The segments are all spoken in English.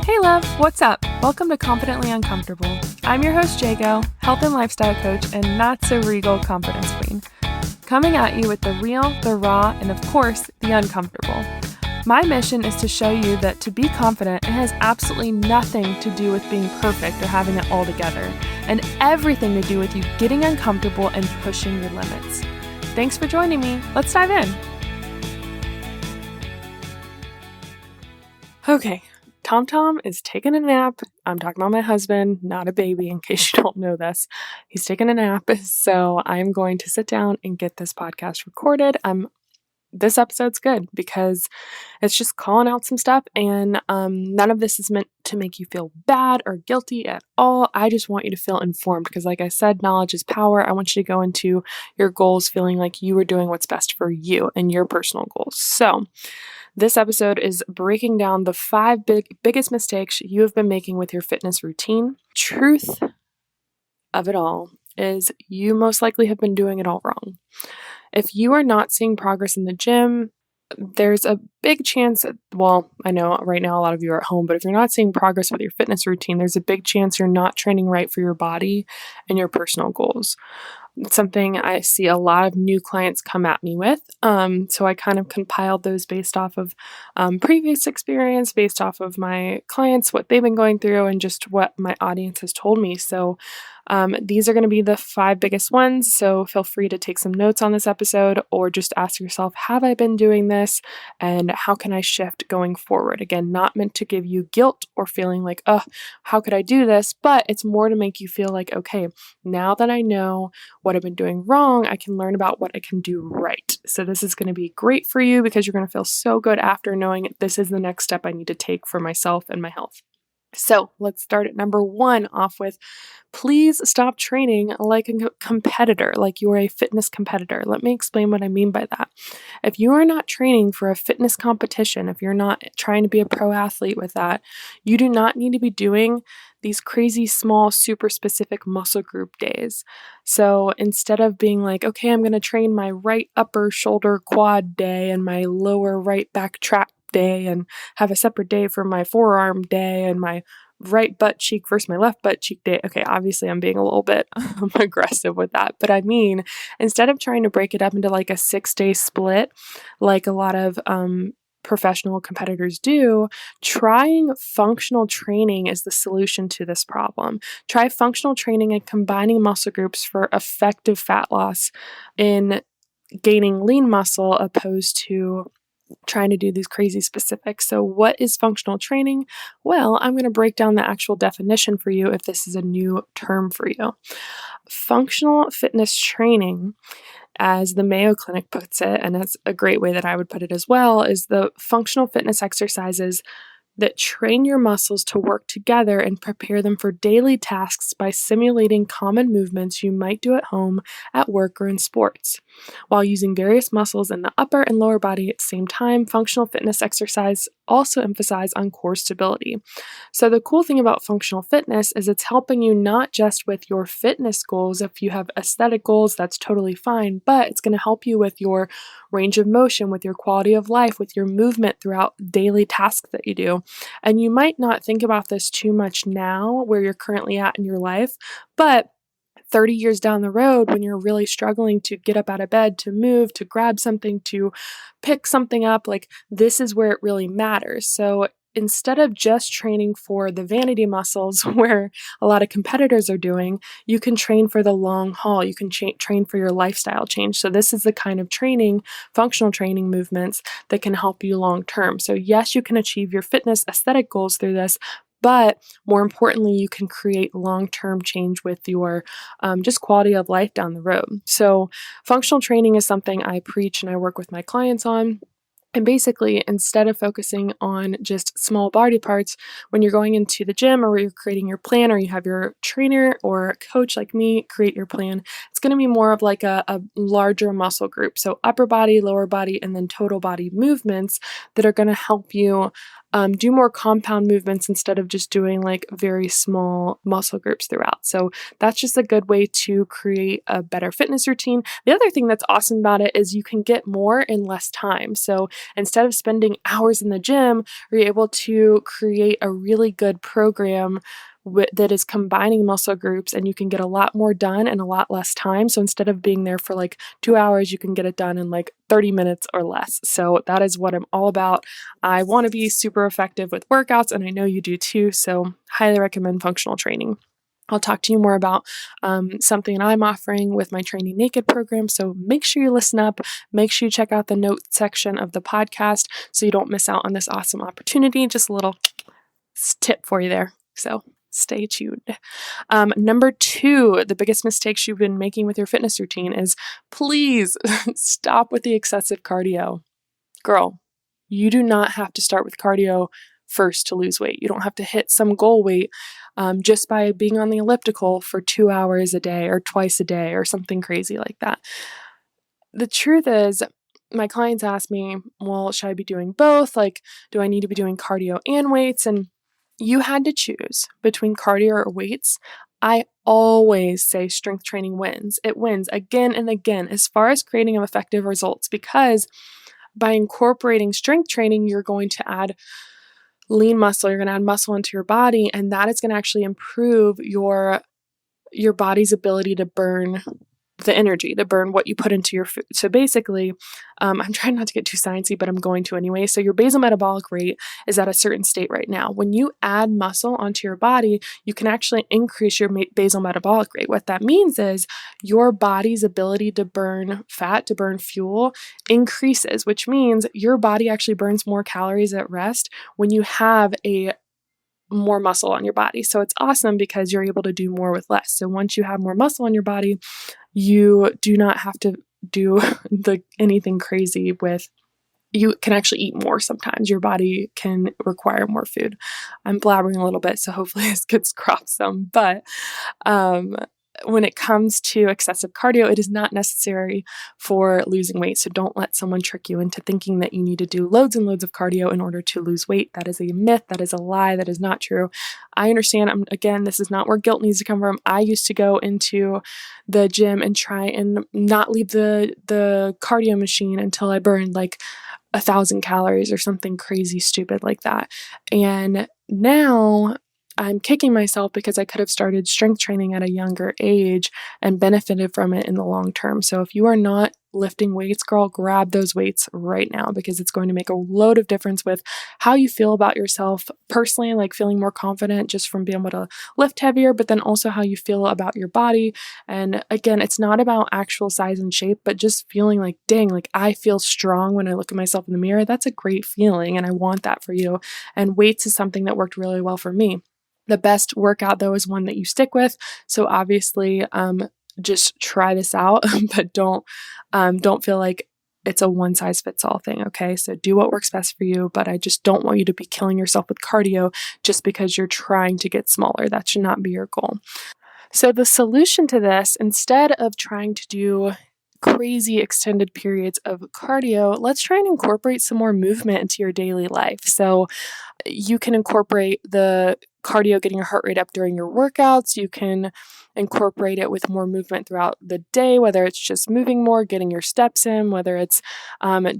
Hey love, what's up? Welcome to Confidently Uncomfortable. I'm your host Jago, health and lifestyle coach and not so regal confidence queen. Coming at you with the real, the raw, and of course, the uncomfortable. My mission is to show you that to be confident, it has absolutely nothing to do with being perfect or having it all together, and everything to do with you getting uncomfortable and pushing your limits. Thanks for joining me. Let's dive in. Okay. TomTom is taking a nap. I'm talking about my husband, not a baby, in case you don't know this. He's taking a nap, so I'm going to sit down and get this podcast recorded. This episode's good because it's just calling out some stuff, and none of this is meant to make you feel bad or guilty at all. I just want you to feel informed because, like I said, knowledge is power. I want you to go into your goals feeling like you are doing what's best for you and your personal goals. So, this episode is breaking down the 5 biggest mistakes you have been making with your fitness routine. Truth of it all is you most likely have been doing it all wrong. If you are not seeing progress in the gym, there's a big chance, I know right now a lot of you are at home, but if you're not seeing progress with your fitness routine, there's a big chance you're not training right for your body and your personal goals. It's something I see a lot of new clients come at me with. So I kind of compiled those based off of previous experience, based off of my clients, what they've been going through, and just what my audience has told me. So these are going to be the 5 biggest ones. So feel free to take some notes on this episode or just ask yourself, have I been doing this? And how can I shift going forward? Again, not meant to give you guilt or feeling like, oh, how could I do this? But it's more to make you feel like, okay, now that I know what I've been doing wrong, I can learn about what I can do right. So this is going to be great for you because you're going to feel so good after knowing this is the next step I need to take for myself and my health. So let's start at number 1 off with, please stop training like a competitor, like you're a fitness competitor. Let me explain what I mean by that. If you are not training for a fitness competition, if you're not trying to be a pro athlete with that, you do not need to be doing these crazy small, super specific muscle group days. So instead of being like, okay, I'm going to train my right upper shoulder quad day and my lower right back trap day and have a separate day for my forearm day and my right butt cheek versus my left butt cheek day. Okay, obviously I'm being a little bit aggressive with that, but I mean, instead of trying to break it up into like a 6-day split, like a lot of professional competitors do, trying functional training is the solution to this problem. Try functional training and combining muscle groups for effective fat loss in gaining lean muscle opposed to trying to do these crazy specifics. So what is functional training? Well, I'm going to break down the actual definition for you if this is a new term for you. Functional fitness training, as the Mayo Clinic puts it, and that's a great way that I would put it as well, is the functional fitness exercises that train your muscles to work together and prepare them for daily tasks by simulating common movements you might do at home, at work, or in sports. While using various muscles in the upper and lower body at the same time, functional fitness exercise also emphasize on core stability. So the cool thing about functional fitness is it's helping you not just with your fitness goals. If you have aesthetic goals, that's totally fine, but it's going to help you with your range of motion, with your quality of life, with your movement throughout daily tasks that you do. And you might not think about this too much now where you're currently at in your life, but 30 years down the road, when you're really struggling to get up out of bed, to move, to grab something, to pick something up, like this is where it really matters. So instead of just training for the vanity muscles where a lot of competitors are doing, you can train for the long haul. You can train for your lifestyle change. So this is the kind of training, functional training movements that can help you long term. So yes, you can achieve your fitness aesthetic goals through this, but more importantly, you can create long-term change with your just quality of life down the road. So functional training is something I preach and I work with my clients on. And basically, instead of focusing on just small body parts, when you're going into the gym or you're creating your plan or you have your trainer or a coach like me create your plan, it's going to be more of like a larger muscle group. So upper body, lower body, and then total body movements that are going to help you do more compound movements instead of just doing like very small muscle groups throughout. So that's just a good way to create a better fitness routine. The other thing that's awesome about it is you can get more in less time. So instead of spending hours in the gym, you're able to create a really good program that is combining muscle groups, and you can get a lot more done in a lot less time. So instead of being there for like 2 hours, you can get it done in like 30 minutes or less. So that is what I'm all about. I want to be super effective with workouts, and I know you do too. So highly recommend functional training. I'll talk to you more about something I'm offering with my Training Naked program. So make sure you listen up. Make sure you check out the notes section of the podcast so you don't miss out on this awesome opportunity. Just a little tip for you there. So stay tuned. Number 2, the biggest mistakes you've been making with your fitness routine is please stop with the excessive cardio. Girl, you do not have to start with cardio first to lose weight. You don't have to hit some goal weight just by being on the elliptical for 2 hours a day or twice a day or something crazy like that. The truth is, my clients ask me, well, should I be doing both? Like, do I need to be doing cardio and weights? And you had to choose between cardio or weights. I always say strength training wins. It wins again and again as far as creating effective results, because by incorporating strength training, you're going to add lean muscle, you're going to add muscle into your body, and that is going to actually improve your body's ability to burn the energy, to burn what you put into your food. So basically, I'm trying not to get too sciencey, but I'm going to anyway. So your basal metabolic rate is at a certain state right now. When you add muscle onto your body, you can actually increase your basal metabolic rate. What that means is your body's ability to burn fat, to burn fuel, increases, which means your body actually burns more calories at rest when you have more muscle on your body. So it's awesome because you're able to do more with less. So once you have more muscle on your body, you do not have to do anything crazy with, you can actually eat more sometimes. Your body can require more food. I'm blabbering a little bit, so hopefully this gets cropped some. But when it comes to excessive cardio, it is not necessary for losing weight. So don't let someone trick you into thinking that you need to do loads and loads of cardio in order to lose weight. That is a myth. That is a lie. That is not true. I understand. Again, this is not where guilt needs to come from. I used to go into the gym and try and not leave the cardio machine until I burned like 1,000 calories or something crazy stupid like that. And now I'm kicking myself because I could have started strength training at a younger age and benefited from it in the long term. So if you are not lifting weights, girl, grab those weights right now, because it's going to make a load of difference with how you feel about yourself personally, like feeling more confident just from being able to lift heavier, but then also how you feel about your body. And again, it's not about actual size and shape, but just feeling like, dang, like I feel strong when I look at myself in the mirror. That's a great feeling, and I want that for you. And weights is something that worked really well for me. The best workout, though, is one that you stick with. So obviously, just try this out, but don't feel like it's a one size fits all thing. Okay. So do what works best for you, but I just don't want you to be killing yourself with cardio just because you're trying to get smaller. That should not be your goal. So the solution to this, instead of trying to do crazy extended periods of cardio, let's try and incorporate some more movement into your daily life. So you can incorporate the cardio, getting your heart rate up during your workouts. You can incorporate it with more movement throughout the day, whether it's just moving more, getting your steps in, whether it's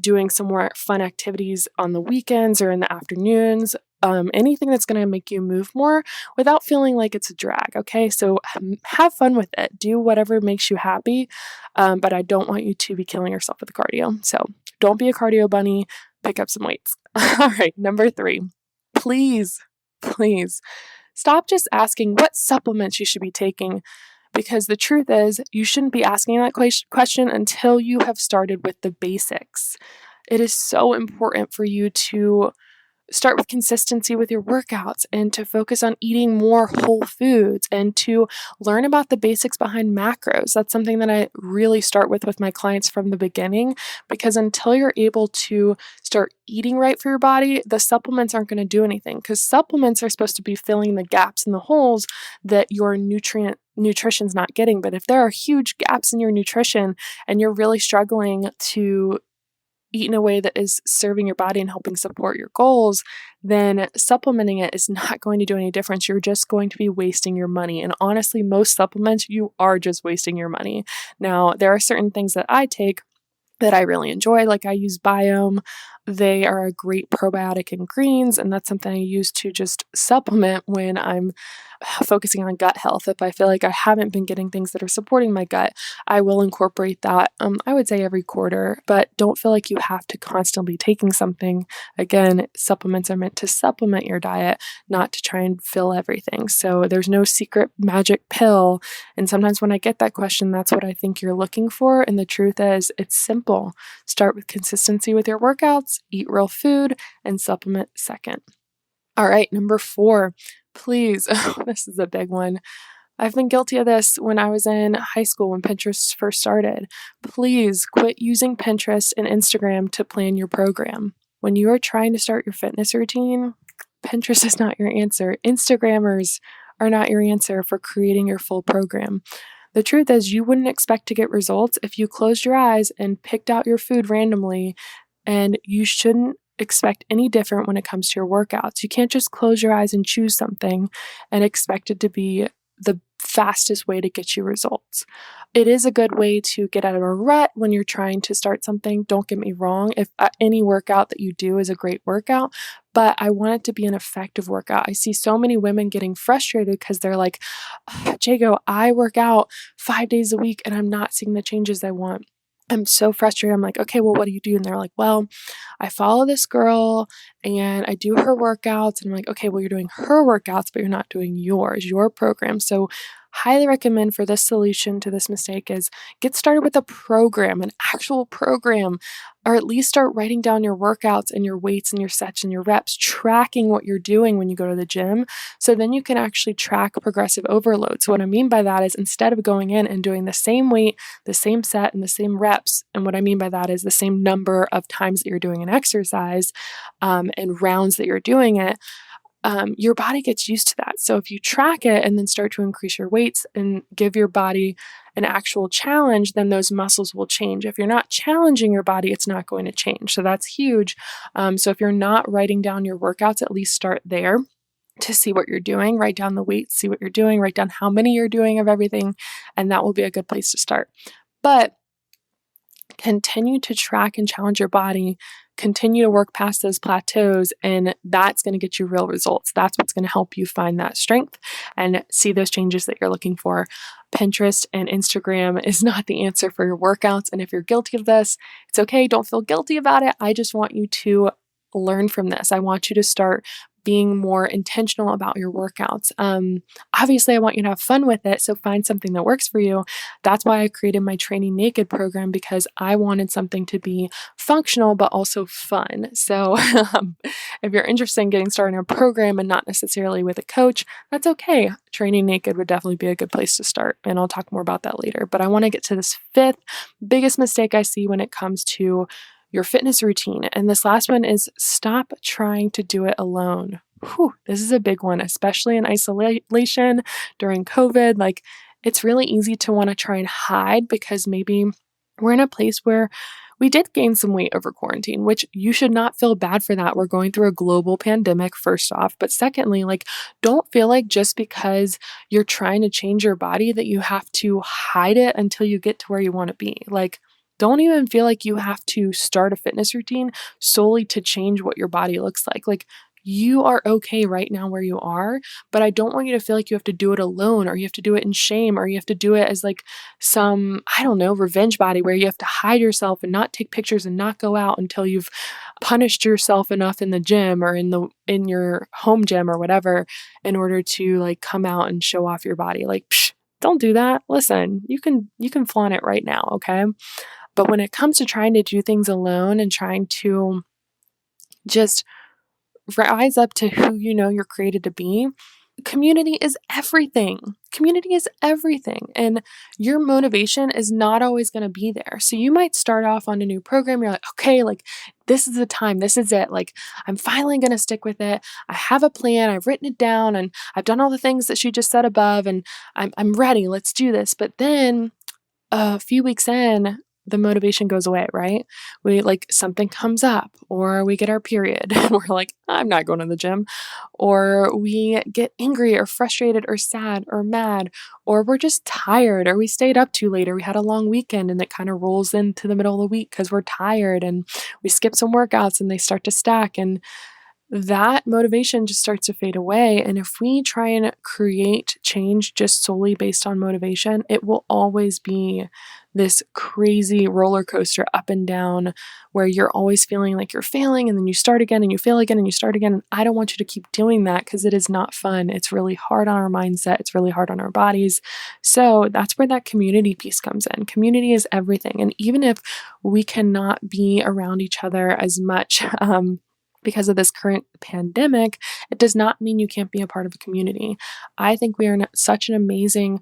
doing some more fun activities on the weekends or in the afternoons. Anything that's going to make you move more without feeling like it's a drag. Okay. So have fun with it. Do whatever makes you happy. But I don't want you to be killing yourself with the cardio. So don't be a cardio bunny. Pick up some weights. All right. Number 3, please stop just asking what supplements you should be taking, because the truth is you shouldn't be asking that question until you have started with the basics. It is so important for you to start with consistency with your workouts and to focus on eating more whole foods and to learn about the basics behind macros. That's something that I really start with my clients from the beginning, because until you're able to start eating right for your body, the supplements aren't going to do anything, because supplements are supposed to be filling the gaps and the holes that your nutrition's not getting. But if there are huge gaps in your nutrition and you're really struggling to eat in a way that is serving your body and helping support your goals, then supplementing it is not going to do any difference. You're just going to be wasting your money. And honestly, most supplements, you are just wasting your money. Now, there are certain things that I take that I really enjoy. Like I use Biome. They are a great probiotic in greens, and that's something I use to just supplement when I'm focusing on gut health. If I feel like I haven't been getting things that are supporting my gut, I will incorporate that, I would say every quarter, but don't feel like you have to constantly be taking something. Again, supplements are meant to supplement your diet, not to try and fill everything. So there's no secret magic pill. And sometimes when I get that question, that's what I think you're looking for. And the truth is, it's simple. Start with consistency with your workouts, eat real food, and supplement second. All right, number 4, please. This is a big one. I've been guilty of this when I was in high school when Pinterest first started. Please quit using Pinterest and Instagram to plan your program. When you are trying to start your fitness routine, Pinterest is not your answer. Instagrammers are not your answer for creating your full program. The truth is, you wouldn't expect to get results if you closed your eyes and picked out your food randomly, and you shouldn't expect any different when it comes to your workouts. You can't just close your eyes and choose something and expect it to be the fastest way to get you results. It is a good way to get out of a rut when you're trying to start something. Don't get me wrong. If any workout that you do is a great workout, but I want it to be an effective workout. I see so many women getting frustrated because they're like, Jago, I work out 5 days a week and I'm not seeing the changes I want. I'm so frustrated. I'm like, okay, well, what do you do? And they're like, well, I follow this girl and I do her workouts. And I'm like, okay, well, you're doing her workouts, but you're not doing your program. So highly recommend for this solution to this mistake is get started with a program, an actual program, or at least start writing down your workouts and your weights and your sets and your reps, tracking what you're doing when you go to the gym. So then you can actually track progressive overload. So what I mean by that is instead of going in and doing the same weight, the same set, and the same reps, and what I mean by that is the same number of times that you're doing an exercise and rounds that you're doing it, your body gets used to that. So if you track it and then start to increase your weights and give your body an actual challenge, then those muscles will change. If you're not challenging your body, it's not going to change. So that's huge. So if you're not writing down your workouts, at least start there to see what you're doing. Write down the weights, see what you're doing, write down how many you're doing of everything, and that will be a good place to start. But continue to track and challenge your body, continue to work past those plateaus, and that's going to get you real results. That's what's going to help you find that strength and see those changes that you're looking for. Pinterest and Instagram is not the answer for your workouts. And if you're guilty of this, it's okay. Don't feel guilty about it. I just want you to learn from this. I want you to start being more intentional about your workouts. Obviously, I want you to have fun with it, so find something that works for you. That's why I created my Training Naked program, because I wanted something to be functional but also fun. So if you're interested in getting started in a program and not necessarily with a coach, that's okay. Training Naked would definitely be a good place to start, and I'll talk more about that later. But I want to get to this 5th biggest mistake I see when it comes to your fitness routine. And this last one is stop trying to do it alone. This is a big one, especially in isolation during COVID. Like, it's really easy to want to try and hide because maybe we're in a place where we did gain some weight over quarantine, which you should not feel bad for that. We're going through a global pandemic, first off. But secondly, like, don't feel like just because you're trying to change your body that you have to hide it until you get to where you want to be. Like, don't even feel like you have to start a fitness routine solely to change what your body looks like. Like, you are okay right now where you are, but I don't want you to feel like you have to do it alone, or you have to do it in shame, or you have to do it as like some, I don't know, revenge body where you have to hide yourself and not take pictures and not go out until you've punished yourself enough in the gym or in your home gym or whatever in order to like come out and show off your body. Like, don't do that. Listen, you can flaunt it right now, okay? But when it comes to trying to do things alone and trying to just rise up to who you know you're created to be, community is everything. Community is everything. And your motivation is not always going to be there. So you might start off on a new program. You're like, okay, like this is the time. This is it. Like, I'm finally going to stick with it. I have a plan. I've written it down and I've done all the things that she just said above and I'm ready. Let's do this. But then a few weeks in, the motivation goes away, right? We like something comes up, or we get our period and we're like, I'm not going to the gym, or we get angry or frustrated or sad or mad, or we're just tired, or we stayed up too late, or we had a long weekend and it kind of rolls into the middle of the week because we're tired and we skip some workouts and they start to stack, and that motivation just starts to fade away. And if we try and create change just solely based on motivation, it will always be this crazy roller coaster up and down where you're always feeling like you're failing, and then you start again and you fail again and you start again. And I don't want you to keep doing that because it is not fun. It's really hard on our mindset. It's really hard on our bodies. So that's where that community piece comes in. Community is everything. And even if we cannot be around each other as much, because of this current pandemic, it does not mean you can't be a part of a community. I think we are in such an amazing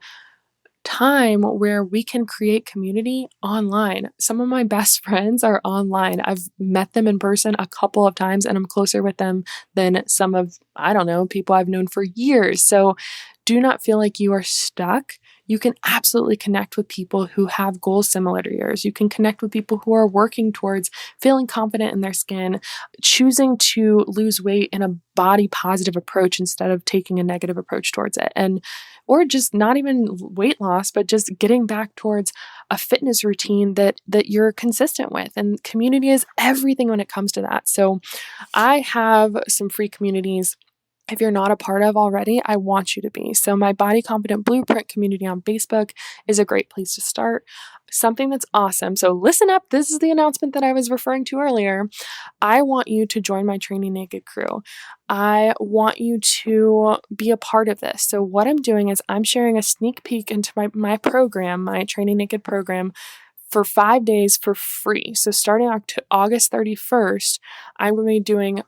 time where we can create community online. Some of my best friends are online. I've met them in person a couple of times, and I'm closer with them than some of, I don't know, people I've known for years. So do not feel like you are stuck. You can absolutely connect with people who have goals similar to yours. You can connect with people who are working towards feeling confident in their skin, choosing to lose weight in a body positive approach instead of taking a negative approach towards it. And or just not even weight loss, but just getting back towards a fitness routine that you're consistent with. And community is everything when it comes to that. So I have some free communities. If you're not a part of already, I want you to be. So my Body Confident Blueprint community on Facebook is a great place to start. Something that's awesome. So listen up. This is the announcement that I was referring to earlier. I want you to join my Training Naked crew. I want you to be a part of this. So what I'm doing is I'm sharing a sneak peek into my program, my Training Naked program, for 5 days for free. So starting August 31st, I'm going to be doing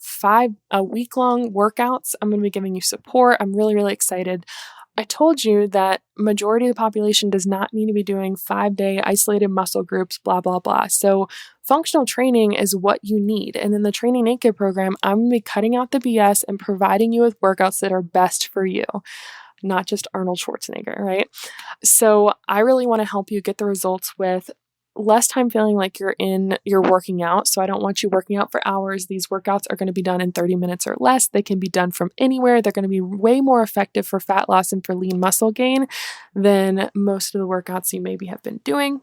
a week-long workouts. I'm going to be giving you support. I'm really, really excited. I told you that majority of the population does not need to be doing 5-day isolated muscle groups, blah, blah, blah. So functional training is what you need. And in the Training Naked program, I'm going to be cutting out the BS and providing you with workouts that are best for you, not just Arnold Schwarzenegger, right? So I really want to help you get the results with less time feeling like you're working out. So I don't want you working out for hours. These workouts are going to be done in 30 minutes or less. They can be done from anywhere. They're going to be way more effective for fat loss and for lean muscle gain than most of the workouts you maybe have been doing.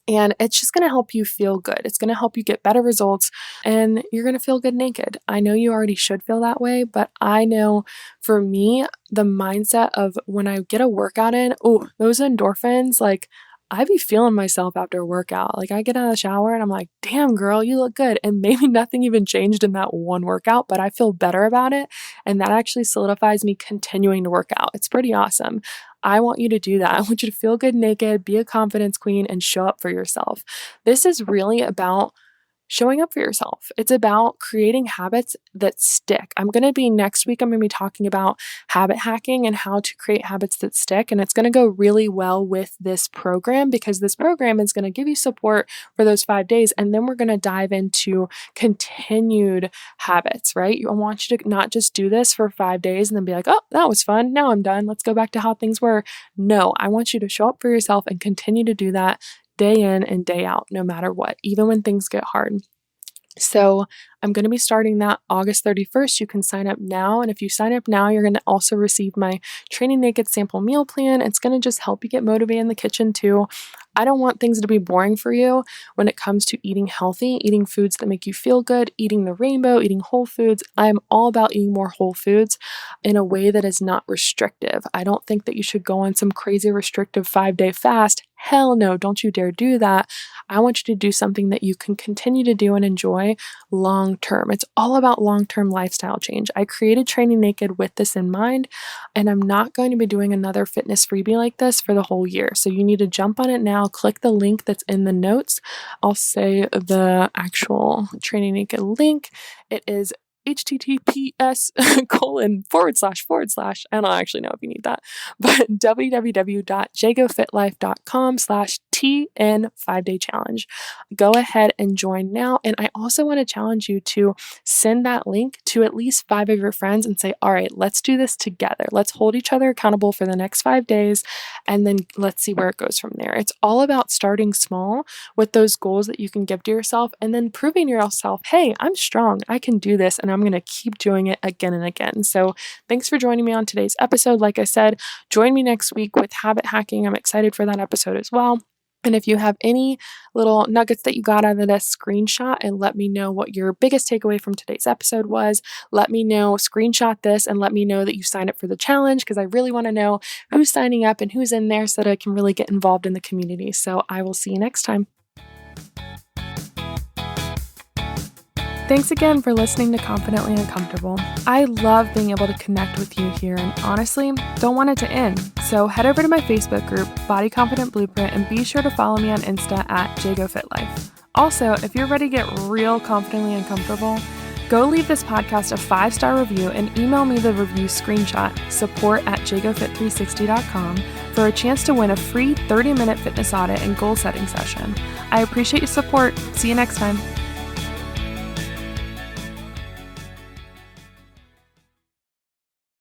And it's just going to help you feel good. It's going to help you get better results, and you're going to feel good naked. I know you already should feel that way, but I know for me, the mindset of when I get a workout in, those endorphins, like I be feeling myself after a workout. Like I get out of the shower and I'm like, damn girl, you look good. And maybe nothing even changed in that one workout, but I feel better about it. And that actually solidifies me continuing to work out. It's pretty awesome. I want you to do that. I want you to feel good naked, be a confidence queen, and show up for yourself. This is really about showing up for yourself. It's about creating habits that stick. Next week, I'm going to be talking about habit hacking and how to create habits that stick. And it's going to go really well with this program because this program is going to give you support for those 5 days. And then we're going to dive into continued habits, right? I want you to not just do this for 5 days and then be like, oh, that was fun. Now I'm done. Let's go back to how things were. No, I want you to show up for yourself and continue to do that day in and day out, no matter what, even when things get hard. So I'm going to be starting that August 31st. You can sign up now. And if you sign up now, you're going to also receive my Training Naked sample meal plan. It's going to just help you get motivated in the kitchen too. I don't want things to be boring for you when it comes to eating healthy, eating foods that make you feel good, eating the rainbow, eating whole foods. I'm all about eating more whole foods in a way that is not restrictive. I don't think that you should go on some crazy restrictive 5-day fast. Hell no, don't you dare do that. I want you to do something that you can continue to do and enjoy long term. It's all about long-term lifestyle change. I created Training Naked with this in mind, and I'm not going to be doing another fitness freebie like this for the whole year. So you need to jump on it now. Click the link that's in the notes. I'll say the actual Training Naked link. It is https:// I don't actually know if you need that, but www.jagofitlife.com/TN 5-day challenge. Go ahead and join now. And I also want to challenge you to send that link to at least 5 of your friends and say, all right, let's do this together. Let's hold each other accountable for the next 5 days, and then let's see where it goes from there. It's all about starting small with those goals that you can give to yourself and then proving to yourself, hey, I'm strong. I can do this, and I'm going to keep doing it again and again. So thanks for joining me on today's episode. Like I said, join me next week with habit hacking. I'm excited for that episode as well. And if you have any little nuggets that you got out of this, screenshot and let me know what your biggest takeaway from today's episode was. Let me know, screenshot this, and let me know that you signed up for the challenge, because I really want to know who's signing up and who's in there so that I can really get involved in the community. So I will see you next time. Thanks again for listening to Confidently Uncomfortable. I love being able to connect with you here, and honestly, don't want it to end. So head over to my Facebook group, Body Confident Blueprint, and be sure to follow me on Insta at JagoFitLife. Also, if you're ready to get real confidently uncomfortable, go leave this podcast a 5-star review and email me the review screenshot, support@jagofit360.com, for a chance to win a free 30-minute fitness audit and goal setting session. I appreciate your support. See you next time.